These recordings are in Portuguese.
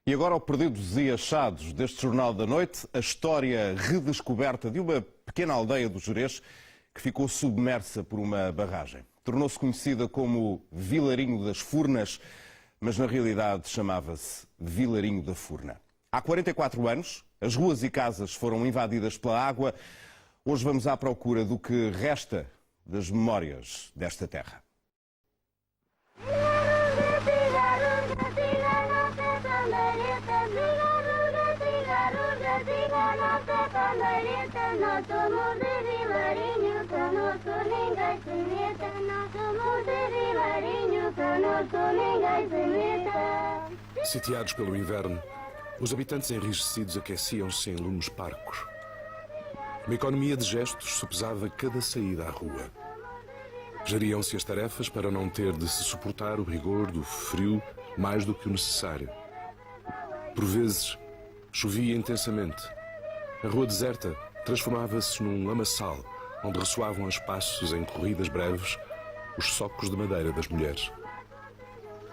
E agora, ao Perdidos e Achados deste Jornal da Noite, a história redescoberta de uma pequena aldeia do Gerês que ficou submersa por uma barragem. Tornou-se conhecida como Vilarinho das Furnas, mas na realidade chamava-se Vilarinho da Furna. Há 44 anos, as ruas e casas foram invadidas pela água. Hoje vamos à procura do que resta das memórias desta terra. Sitiados pelo inverno, os habitantes enrijecidos aqueciam-se em lumes parcos. Uma economia de gestos sopesava cada saída à rua. Geriam-se as tarefas para não ter de se suportar o rigor do frio mais do que o necessário. Por vezes, chovia intensamente. A rua deserta transformava-se num lamaçal, onde ressoavam a espaços em corridas breves os socos de madeira das mulheres.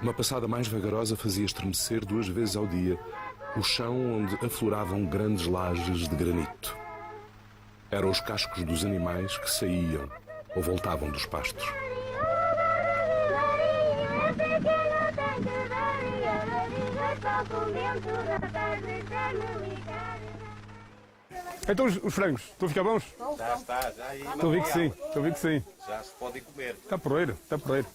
Uma passada mais vagarosa fazia estremecer 2 vezes ao dia o chão onde afloravam grandes lajes de granito. Eram os cascos dos animais que saíam ou voltavam dos pastos. Então os frangos, estão a ficar bons? Já está, já aí. Estou a ver que sim, estou a ver que sim. Já se podem comer. Está porreiro, está porreiro.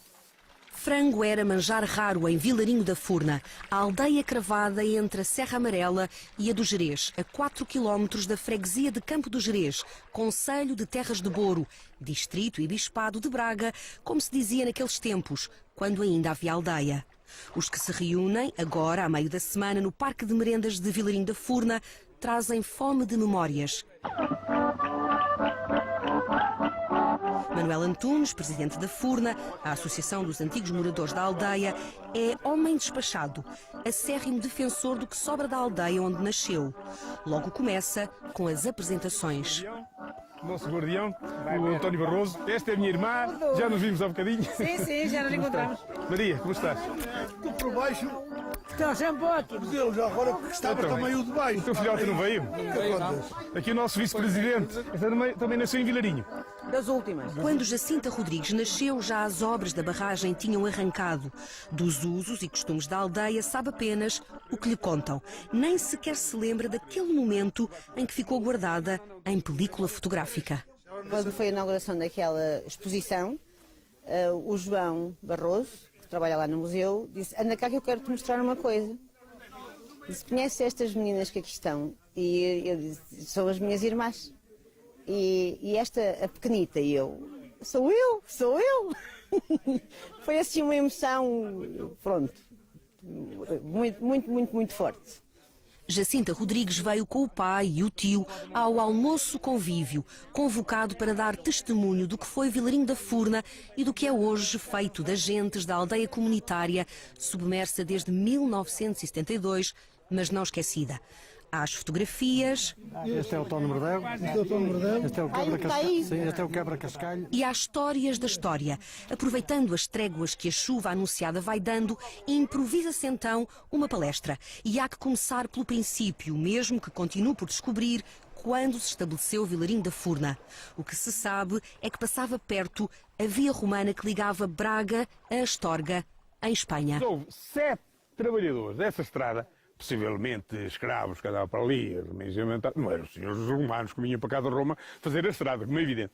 Frango era manjar raro em Vilarinho da Furna, a aldeia cravada entre a Serra Amarela e a do Gerês, a 4 quilómetros da freguesia de Campo do Gerês, concelho de Terras de Boro, distrito e bispado de Braga, como se dizia naqueles tempos, quando ainda havia aldeia. Os que se reúnem agora, a meio da semana, no Parque de Merendas de Vilarinho da Furna, trazem fome de memórias. Manuel Antunes, presidente da Furna, a Associação dos Antigos Moradores da Aldeia, é homem despachado, acérrimo defensor do que sobra da aldeia onde nasceu. Logo começa com as apresentações. O nosso guardião, o António Barroso. Esta é a minha irmã, já nos vimos há bocadinho. Sim, já nos encontramos. Maria, como estás? Estou por baixo. Estão sempre ótimos. Eu já agora porque estava também o de baixo. O teu filhote não veio? Aqui o nosso vice-presidente, também nasceu em Vilarinho. Das últimas. Quando Jacinta Rodrigues nasceu, já as obras da barragem tinham arrancado. Dos usos e costumes da aldeia sabe apenas o que lhe contam. Nem sequer se lembra daquele momento em que ficou guardada em película fotográfica. Quando foi a inauguração daquela exposição, o João Barroso, que trabalha lá no museu, disse: anda cá que eu quero te mostrar uma coisa. Disse: conhece estas meninas que aqui estão? E eu disse: são as minhas irmãs. E esta, a pequenita, e eu: sou eu. Foi assim uma emoção, pronto, muito forte. Jacinta Rodrigues veio com o pai e o tio ao almoço convívio, convocado para dar testemunho do que foi Vilarinho da Furna e do que é hoje feito das gentes da aldeia comunitária, submersa desde 1972, mas não esquecida. Há as fotografias. Este é o Tony Merdeu. Este é o quebra-cascalho. E há histórias da história. Aproveitando as tréguas que a chuva anunciada vai dando, improvisa-se então uma palestra. E há que começar pelo princípio, mesmo que continue por descobrir quando se estabeleceu Vilarinho da Furna. O que se sabe é que passava perto a via romana que ligava Braga a Astorga, em Espanha. Houve 7 trabalhadores dessa estrada, possivelmente escravos que andavam para ali, não eram os senhores romanos que vinham para cá de Roma fazer a estrada, como é evidente.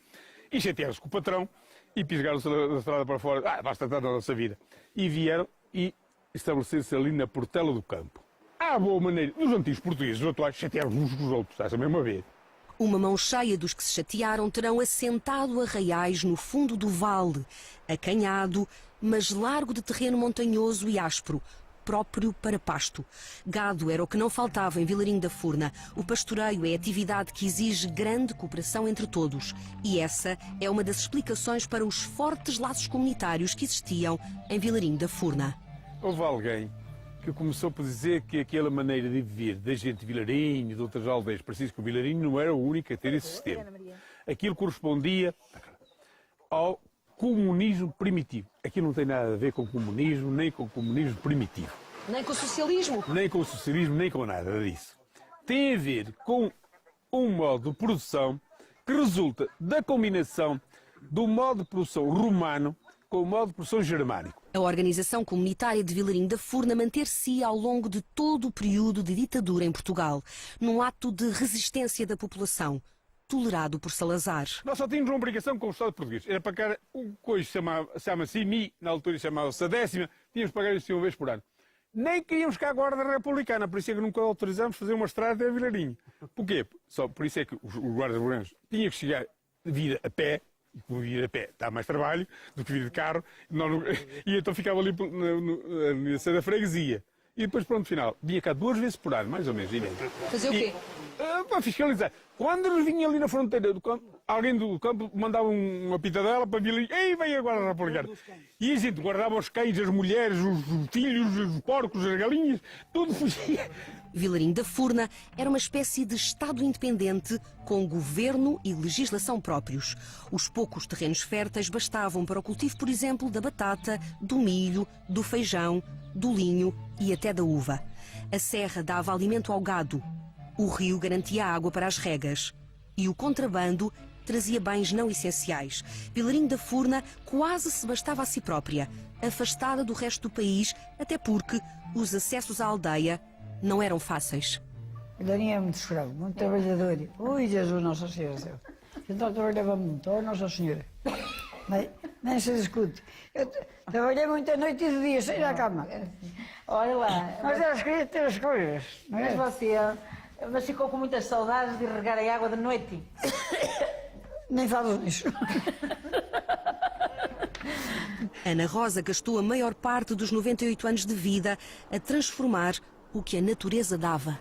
E chatearam-se com o patrão e pisgaram-se da estrada para fora. Basta estar na nossa vida. E vieram e estabeleceram-se ali na Portela do Campo. À boa maneira, os antigos portugueses, os atuais, chatearam-se uns com os outros, essa mesma vez. Uma mão cheia dos que se chatearam terão assentado arraiais no fundo do vale, acanhado, mas largo de terreno montanhoso e áspero, próprio para pasto. Gado era o que não faltava em Vilarinho da Furna. O pastoreio é atividade que exige grande cooperação entre todos. E essa é uma das explicações para os fortes laços comunitários que existiam em Vilarinho da Furna. Houve alguém que começou por dizer que aquela maneira de viver da gente de Vilarinho, de outras aldeias, preciso que o Vilarinho não era o único a ter esse sistema. Aquilo correspondia ao comunismo primitivo. Aqui não tem nada a ver com comunismo, nem com comunismo primitivo. Nem com o socialismo? Nem com o socialismo, nem com nada disso. Tem a ver com um modo de produção que resulta da combinação do modo de produção romano com o modo de produção germânico. A organização comunitária de Vilarinho da Furna manter-se ao longo de todo o período de ditadura em Portugal, num ato de resistência da população, tolerado por Salazar. Nós só tínhamos uma obrigação com o Estado português. Era pagar o coisa chama-se IMI, na altura chamava-se a 10ª, tínhamos que pagar isso uma vez por ano. Nem queríamos cá a Guarda Republicana, por isso é que nunca autorizámos fazer uma estrada até Vilarinho. Porquê? Só por isso é que os guardas republicanos tinham que chegar de vir a pé, e como vir a pé dá mais trabalho do que vir de carro, e então ficava ali na da freguesia. E depois, pronto, final, vinha cá 2 vezes por ano, mais ou menos. Fazer o quê? Para fiscalizar. Quando nos vinha ali na fronteira do campo, alguém do campo mandava uma pitadela para vir ali, ei, vem a Guarda Republicana. E a gente guardava os cães, as mulheres, os filhos, os porcos, as galinhas, tudo fugia. Vilarinho da Furna era uma espécie de Estado independente com governo e legislação próprios. Os poucos terrenos férteis bastavam para o cultivo, por exemplo, da batata, do milho, do feijão, do linho e até da uva. A serra dava alimento ao gado. O rio garantia água para as regas. E o contrabando trazia bens não essenciais. Vilarinho da Furna quase se bastava a si própria, afastada do resto do país, até porque os acessos à aldeia não eram fáceis. Vilarinho é muito escravo, muito trabalhador. Ui, Jesus, Nossa Senhora. Então trabalhava muito, oh Nossa Senhora. Nem se discute. Eu trabalhei muita noite e de dia, sem ir à cama. Olha lá. Mas elas queriam ter as coisas, não é? Mas ficou com muitas saudades de regar a água de noite. Nem falo nisso. Ana Rosa gastou a maior parte dos 98 anos de vida a transformar o que a natureza dava.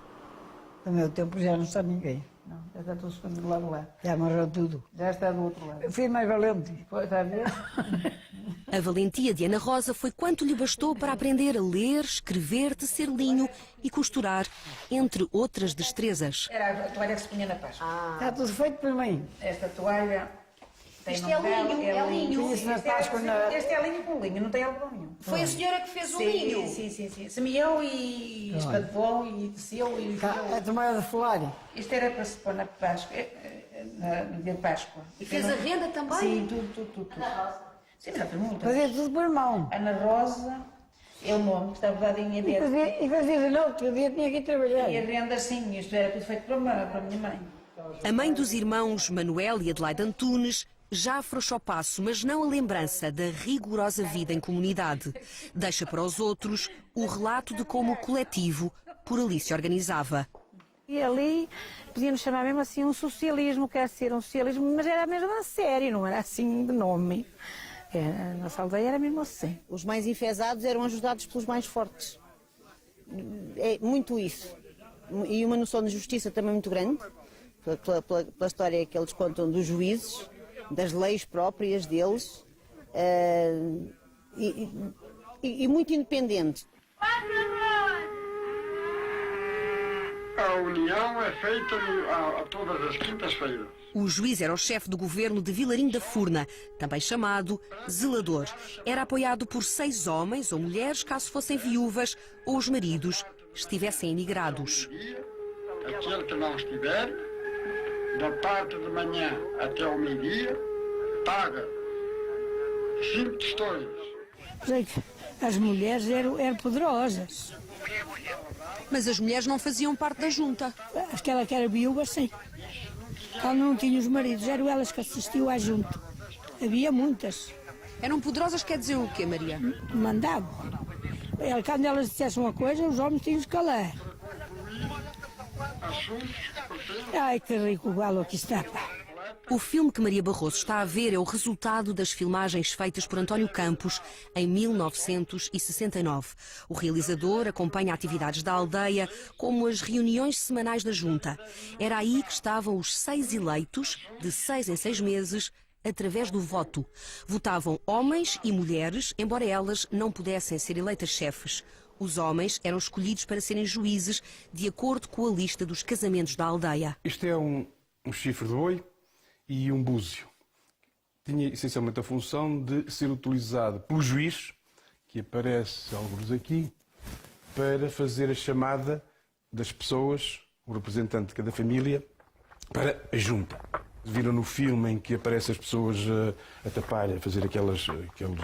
No meu tempo já não está ninguém. Não, já está tudo escondido lá do lado. Já morreu tudo. Já está do outro lado. Eu fui mais valente. Pois, está a ver? A valentia de Ana Rosa foi quanto lhe bastou para aprender a ler, escrever, tecer linho e costurar, entre outras destrezas. Era a toalha que se punha na Páscoa. Está tudo feito por mim. Esta toalha tem Isto nome é dela, linho, é linho. Punha-se na Páscoa Este é linho com linho, não tem algodão nenhum. Foi a senhora que fez o Sim, linho? sim. Semeou e espadou e teceu e... A tomada de folar. Isto era para se pôr na Páscoa, no dia de Páscoa. E fez a renda também? Sim, tudo. Sim, mas há muitas. Fazia tudo por mão. Ana Rosa é o nome que está bordado em aberto. E fazia de noite, outro dia tinha que ir trabalhar. E a renda, sim, isto era tudo feito para a minha mãe. A mãe dos irmãos Manuel e Adelaide Antunes já afrouxa o passo, mas não a lembrança da rigorosa vida em comunidade. Deixa para os outros o relato de como o coletivo por ali se organizava. E ali podíamos chamar mesmo assim um socialismo, quer ser um socialismo, mas era mesmo a sério, não era assim de nome. A nossa aldeia era mesmo assim. Os mais enfesados eram ajudados pelos mais fortes. É muito isso. E uma noção de justiça também muito grande, pela história que eles contam dos juízes, das leis próprias deles, e muito independente. A união é feita a todas as quintas-feiras. O juiz era o chefe do governo de Vilarinho da Furna, também chamado zelador. Era apoiado por 6 homens ou mulheres, caso fossem viúvas ou os maridos estivessem emigrados. Aquele que não estiver, da parte de manhã até ao meio-dia, paga 5 tostões. Sei que as mulheres eram poderosas. Mas as mulheres não faziam parte da junta. Aquela que era viúva, sim. Quando não tinha os maridos, eram elas que assistiam à junta. Havia muitas. Eram poderosas, quer dizer o quê, Maria? Mandavam. Quando elas dissessem uma coisa, os homens tinham de calar. Ai, que rico o galo aqui está, pá. O filme que Maria Barroso está a ver é o resultado das filmagens feitas por António Campos em 1969. O realizador acompanha atividades da aldeia, como as reuniões semanais da junta. Era aí que estavam os 6 eleitos, de 6 em 6 meses, através do voto. Votavam homens e mulheres, embora elas não pudessem ser eleitas chefes. Os homens eram escolhidos para serem juízes, de acordo com a lista dos casamentos da aldeia. Isto é um chifre de boi e um búzio. Tinha essencialmente a função de ser utilizado pelo juiz, que aparece alguns aqui, para fazer a chamada das pessoas, o representante de cada família, para a junta. Viram no filme em que aparecem as pessoas a tapar, a fazer aqueles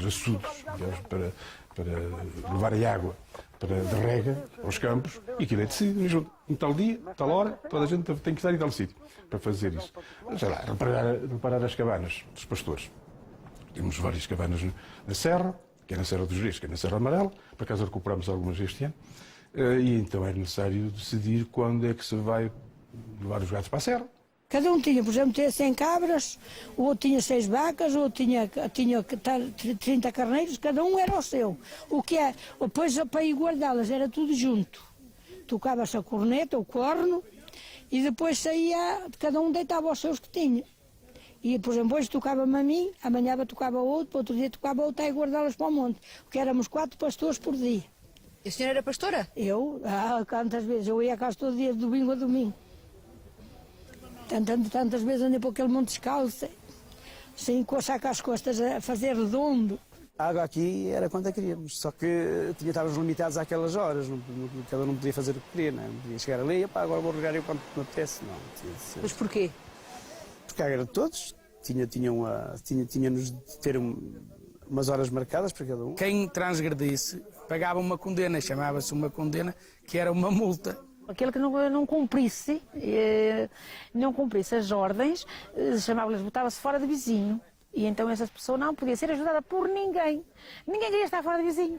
açudos para levar a água de rega aos campos, e aquilo é decidido na junta. Em tal dia, tal hora, toda a gente tem que estar em tal sítio para fazer isso. Sei lá, reparar as cabanas dos pastores. Temos várias cabanas na Serra, que é na Serra dos Gerês, que é na Serra Amarela, por acaso recuperamos algumas este ano, e então é necessário decidir quando é que se vai levar os gatos para a Serra. Cada um tinha, por exemplo, tinha 100 cabras, o outro tinha 6 vacas, o outro tinha 30 carneiros, cada um era o seu. O que é, depois para ir guardá-las era tudo junto. Tocava-se a corneta, o corno, e depois saía, cada um deitava os seus que tinha. E, por exemplo, hoje tocava-me a mim, amanhã tocava outro, para outro dia tocava outro, e guardá-las para o monte. Porque éramos 4 pastores por dia. A senhora era pastora? Eu, quantas vezes, eu ia cá todo dia, de domingo a domingo. Tantas vezes andei para aquele monte descalço, sem coçar com as costas, a fazer redondo. A água aqui era quanto a queríamos, só que estávamos limitados àquelas horas, cada um não podia fazer o que queria, não podia chegar ali e agora vou regar eu quanto me apetece, não. Mas porquê? Porque a era de todos, tínhamos de ter umas horas marcadas para cada um. Quem transgredisse pagava uma condena, chamava-se uma condena, que era uma multa. Aquele que não cumprisse as ordens, chamava-lhes, botava-se fora de vizinho. E então essa pessoa não podia ser ajudada por ninguém. Ninguém queria estar fora de vizinho.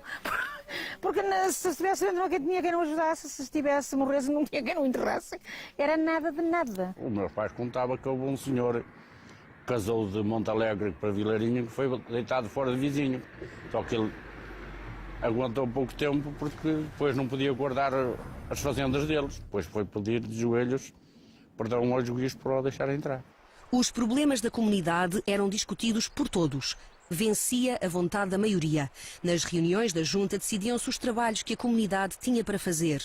Porque se estivesse dentro, tinha quem não ajudasse, se estivesse, morresse, não tinha quem não enterrasse. Era nada de nada. O meu pai contava que houve um senhor que casou de Montalegre para Vilarinho que foi deitado fora de vizinho. Só que ele aguentou pouco tempo porque depois não podia guardar as fazendas deles. Depois foi pedir de joelhos perdão ao juiz para o deixar entrar. Os problemas da comunidade eram discutidos por todos. Vencia a vontade da maioria. Nas reuniões da junta decidiam-se os trabalhos que a comunidade tinha para fazer.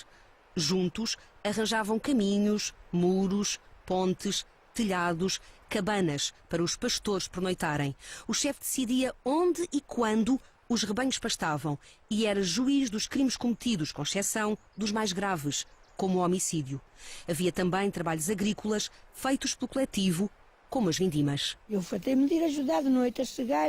Juntos, arranjavam caminhos, muros, pontes, telhados, cabanas para os pastores pernoitarem. O chefe decidia onde e quando os rebanhos pastavam e era juiz dos crimes cometidos, com exceção dos mais graves, como o homicídio. Havia também trabalhos agrícolas feitos pelo coletivo, como as vindimas. Eu fartei-me de ir ajudar de noite a chegar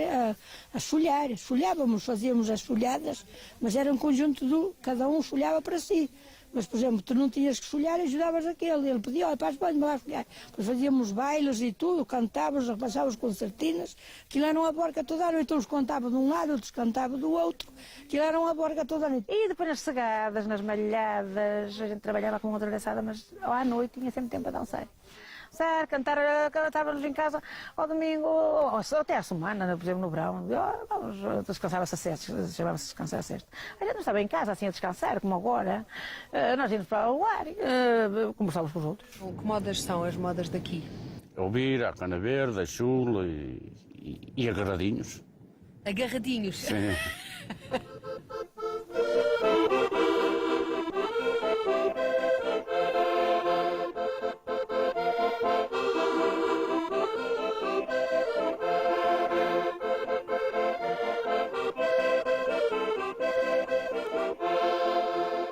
a esfolhar. Esfolhávamos, fazíamos as folhadas, mas era um conjunto cada um esfolhava para si. Mas, por exemplo, tu não tinhas que esfolhar e ajudavas aquele. Ele pedia, olha, pode-me lá esfolhar. Depois fazíamos bailes e tudo, cantávamos, passávamos concertinas. Aquilo era uma borga toda a noite. Uns cantavam de um lado, outros cantavam do outro. Aquilo era uma borga toda a noite. E depois nas cegadas, nas malhadas, a gente trabalhava com outra graçada, mas à noite tinha sempre tempo a dançar. Cantar, cantávamos em casa ao domingo, ou até à semana, por exemplo, no verão. Vamos, descansava-se a sexta, chamava-se descansar a sexta. A gente não estava em casa assim a descansar, como agora. Nós íamos para o lugar, conversávamos com os outros. Que modas são as modas daqui? A Ouvir, a Cana Verde, a Chula e agarradinhos. Agarradinhos? Sim.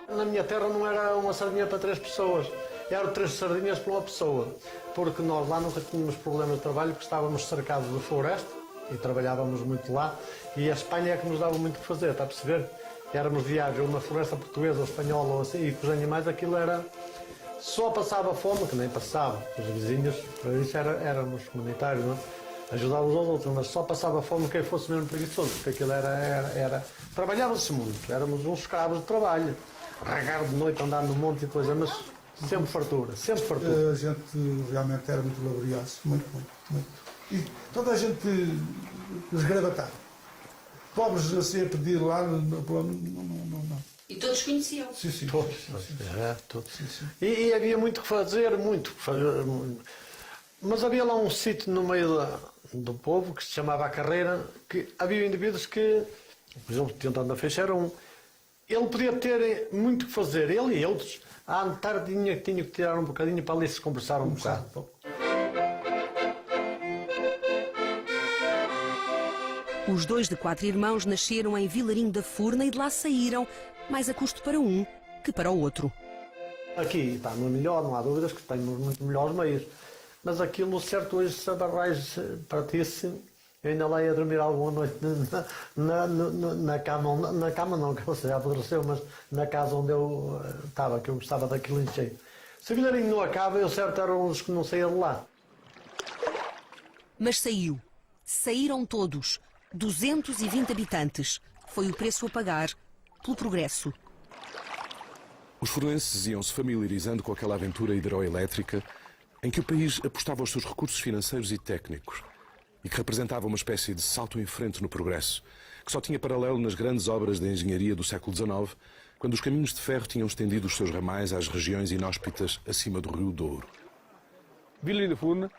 Na minha terra não era uma sardinha para 3 pessoas, eram 3 sardinhas por uma pessoa, porque nós lá nunca tínhamos problemas de trabalho, porque estávamos cercados de floresta e trabalhávamos muito lá, e a Espanha é que nos dava muito o que fazer, está a perceber? Éramos viagens a uma floresta portuguesa ou espanhola ou assim, e com os animais aquilo era... Só passava fome, que nem passava, os vizinhos, para isso éramos comunitários, não é? Ajudávamos aos outros, mas só passava fome quem fosse mesmo preguiçoso, porque aquilo era... Trabalhava-se muito, éramos uns escravos de trabalho. Regar de noite, andar no monte e coisa, mas sempre fartura, sempre fartura. A gente realmente era muito laborioso, muito. E toda a gente esgravatada. Pobres assim a pedir lá, não. E todos conheciam? Sim. Todos. Todos. Sim. E havia muito que fazer, Mas havia lá um sítio no meio do povo que se chamava A Carreira, que havia indivíduos que, por exemplo, tentando na Feixa, ele podia ter muito que fazer, ele e outros. À tarde tinha que tirar um bocadinho para ali se conversar um bocado. Os 2 de 4 irmãos nasceram em Vilarinho da Furna e de lá saíram mais a custo para um que para o outro. Aqui está no melhor, não há dúvidas que temos muito melhores meios. Mas aquilo, certo, hoje, se a barragem partisse, eu ainda lá ia dormir alguma noite na cama não, que você já apodreceu, mas na casa onde eu estava, que eu gostava daquilo em cheio. Se o Vilarinho não acaba, eu certo eram os que não saíam de lá. Mas saiu. Saíram todos. 220 habitantes. Foi o preço a pagar pelo progresso. Os fornenses iam-se familiarizando com aquela aventura hidroelétrica em que o país apostava os seus recursos financeiros e técnicos e que representava uma espécie de salto em frente no progresso, que só tinha paralelo nas grandes obras de engenharia do século XIX, quando os caminhos de ferro tinham estendido os seus ramais às regiões inóspitas acima do Rio Douro. Vilarinho da Furna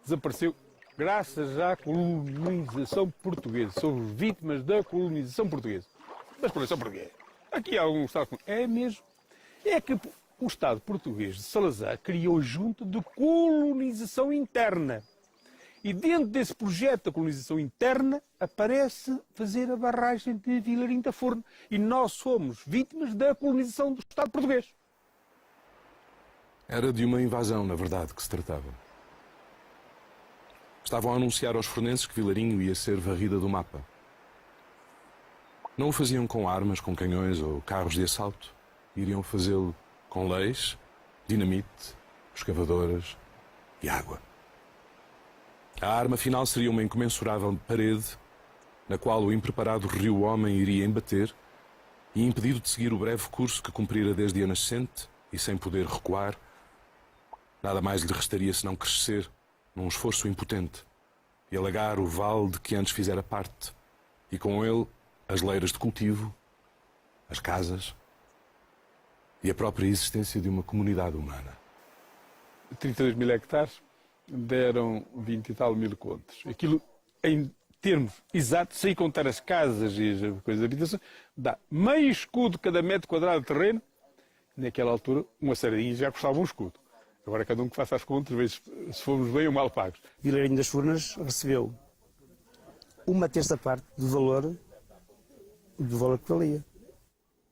desapareceu graças à colonização portuguesa. Somos vítimas da colonização portuguesa. Mas por isso porquê? Aqui há algum Estado... É mesmo. É que o Estado português de Salazar criou junto de colonização interna. E dentro desse projeto da colonização interna aparece fazer a barragem de Vilarinho da Furna. E nós somos vítimas da colonização do Estado português. Era de uma invasão, na verdade, que se tratava. Estavam a anunciar aos fornenses que Vilarinho ia ser varrida do mapa. Não o faziam com armas, com canhões ou carros de assalto. Iriam fazê-lo com leis, dinamite, escavadoras e água. A arma final seria uma incomensurável parede na qual o impreparado rio Homem iria embater e, impedido de seguir o breve curso que cumprira desde a nascente e sem poder recuar, nada mais lhe restaria senão crescer num esforço impotente e alagar o vale de que antes fizera parte e com ele as leiras de cultivo, as casas e a própria existência de uma comunidade humana. 32 mil hectares deram 20 e tal mil contos. Aquilo, em termos exatos, sem contar as casas e as coisas de habitação, dá meio escudo cada metro quadrado de terreno. Naquela altura, uma sardinha já custava um escudo. Agora cada um que faça as contas, vê se fomos bem ou mal pagos. Vilarinho das Furnas recebeu 1/3 parte do valor que valia.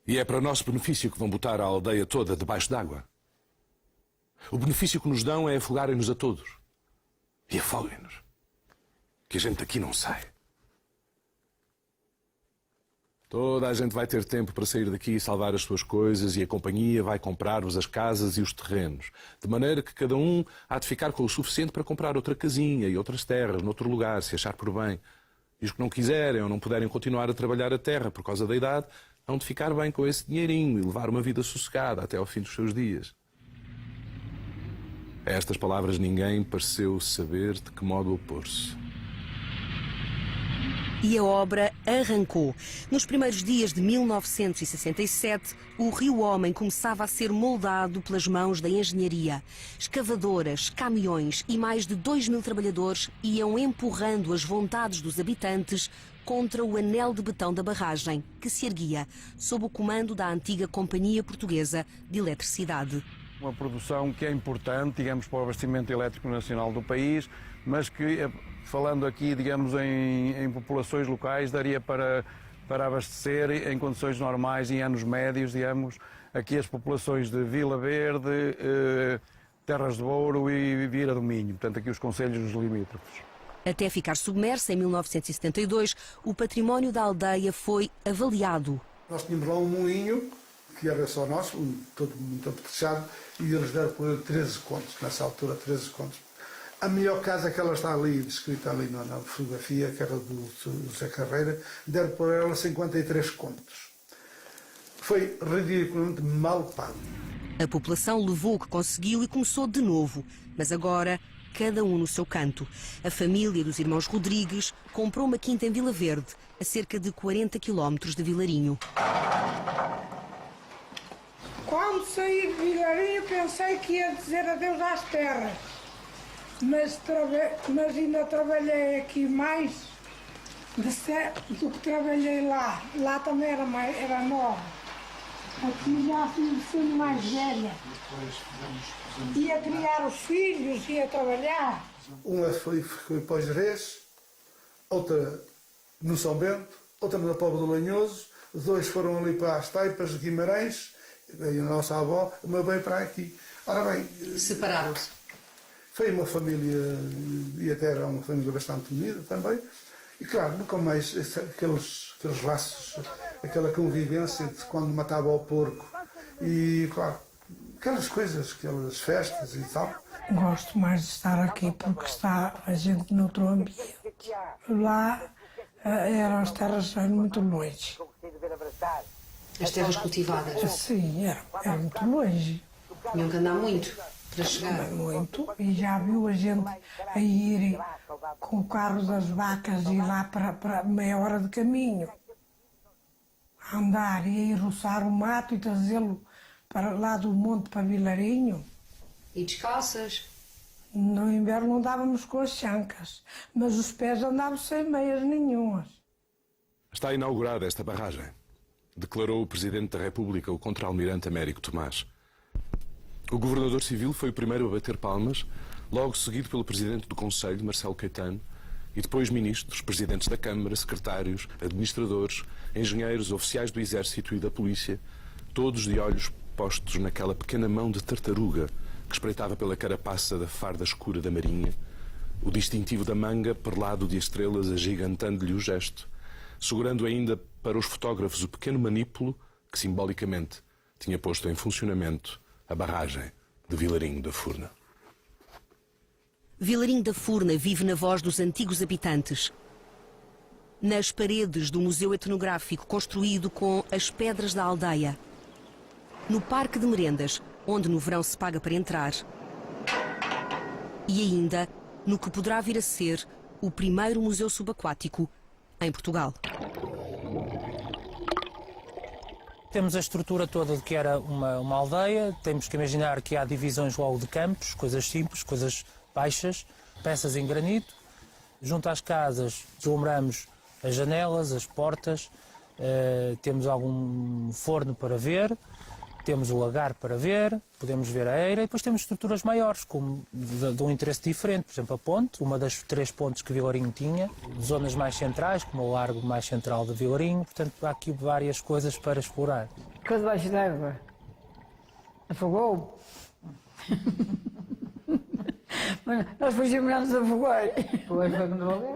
E é para nosso benefício que vão botar a aldeia toda debaixo d'água. O benefício que nos dão é afogarem-nos a todos. E afoguem-nos. Que a gente daqui não sai. Toda a gente vai ter tempo para sair daqui e salvar as suas coisas e a companhia vai comprar-vos as casas e os terrenos. De maneira que cada um há de ficar com o suficiente para comprar outra casinha e outras terras noutro lugar, se achar por bem. E os que não quiserem ou não puderem continuar a trabalhar a terra por causa da idade, hão de ficar bem com esse dinheirinho e levar uma vida sossegada até ao fim dos seus dias. A estas palavras ninguém pareceu saber de que modo opor-se. E a obra arrancou. Nos primeiros dias de 1967, o rio Homem começava a ser moldado pelas mãos da engenharia. Escavadoras, caminhões e mais de 2.000 trabalhadores iam empurrando as vontades dos habitantes contra o anel de betão da barragem, que se erguia sob o comando da antiga Companhia Portuguesa de Eletricidade. Uma produção que é importante, digamos, para o abastecimento elétrico nacional do país, mas que, falando aqui, digamos, em populações locais, daria para abastecer em condições normais, em anos médios, digamos, aqui as populações de Vila Verde, Terras de Ouro e Vieira do Minho, portanto aqui os concelhos limítrofes. Até ficar submersa, em 1972, o património da aldeia foi avaliado. Nós tínhamos lá um moinho, que era só nosso, todo muito fechado, e eles deram por ele 13 contos, nessa altura 13 contos. A melhor casa que ela está ali, descrita ali na fotografia, que era do José Carreira, deram por ela 53 contos. Foi ridiculamente mal pago. A população levou o que conseguiu e começou de novo, mas agora cada um no seu canto. A família dos irmãos Rodrigues comprou uma quinta em Vila Verde, a cerca de 40 quilómetros de Vilarinho. Quando saí de Vilarinho pensei que ia dizer adeus às terras, mas ainda trabalhei aqui mais do que trabalhei lá. Lá também era nova. Aqui já fui sendo mais velha. Ia criar os filhos, ia trabalhar. Uma foi para o Jerez, outra no São Bento, outra na Póvoa do Lanhoso, 2 foram ali para as Taipas de Guimarães, veio a nossa avó, o meu veio para aqui. Ora bem... Separaram-se. Foi uma família, e até era uma família bastante unida também. E claro, nunca mais aqueles laços, aquela convivência de quando matava o porco. E claro, aquelas coisas, aquelas festas e tal. Gosto mais de estar aqui porque está a gente noutro ambiente. Lá eram as terras muito longe. As terras cultivadas. Sim, era muito longe. Tinham que andar muito para chegar. Muito. E já viu a gente a ir com o carro das vacas e lá para meia hora de caminho. A andar e a ir roçar o mato e trazê-lo para lá do monte para Vilarinho. E descalças? No inverno andávamos com as chancas, mas os pés andavam sem meias nenhumas. Está inaugurada esta barragem, declarou o Presidente da República, o Contra-Almirante Américo Tomás. O Governador Civil foi o primeiro a bater palmas, logo seguido pelo Presidente do Conselho, Marcelo Caetano, e depois ministros, presidentes da Câmara, secretários, administradores, engenheiros, oficiais do Exército e da Polícia, todos de olhos postos naquela pequena mão de tartaruga que espreitava pela carapaça da farda escura da marinha, o distintivo da manga perlado de estrelas agigantando-lhe o gesto, segurando ainda para os fotógrafos o pequeno manípulo que simbolicamente tinha posto em funcionamento a barragem de Vilarinho da Furna. Vilarinho da Furna vive na voz dos antigos habitantes. Nas paredes do Museu Etnográfico construído com as pedras da aldeia. No Parque de Merendas, onde no verão se paga para entrar. E ainda no que poderá vir a ser o primeiro museu subaquático em Portugal. Temos a estrutura toda de que era uma aldeia, temos que imaginar que há divisões logo de campos, coisas simples, coisas baixas, peças em granito. Junto às casas deslumbramos as janelas, as portas, temos algum forno para ver, temos o lagar para ver, podemos ver a eira e depois temos estruturas maiores, como de um interesse diferente, por exemplo a ponte, uma das 3 pontes que Vilarinho tinha, zonas mais centrais, como o largo mais central de Vilarinho, portanto há aqui várias coisas para explorar. Ficou debaixo d'água. Afogou. Nós fugimos a nos afogar. Foi quando morreu.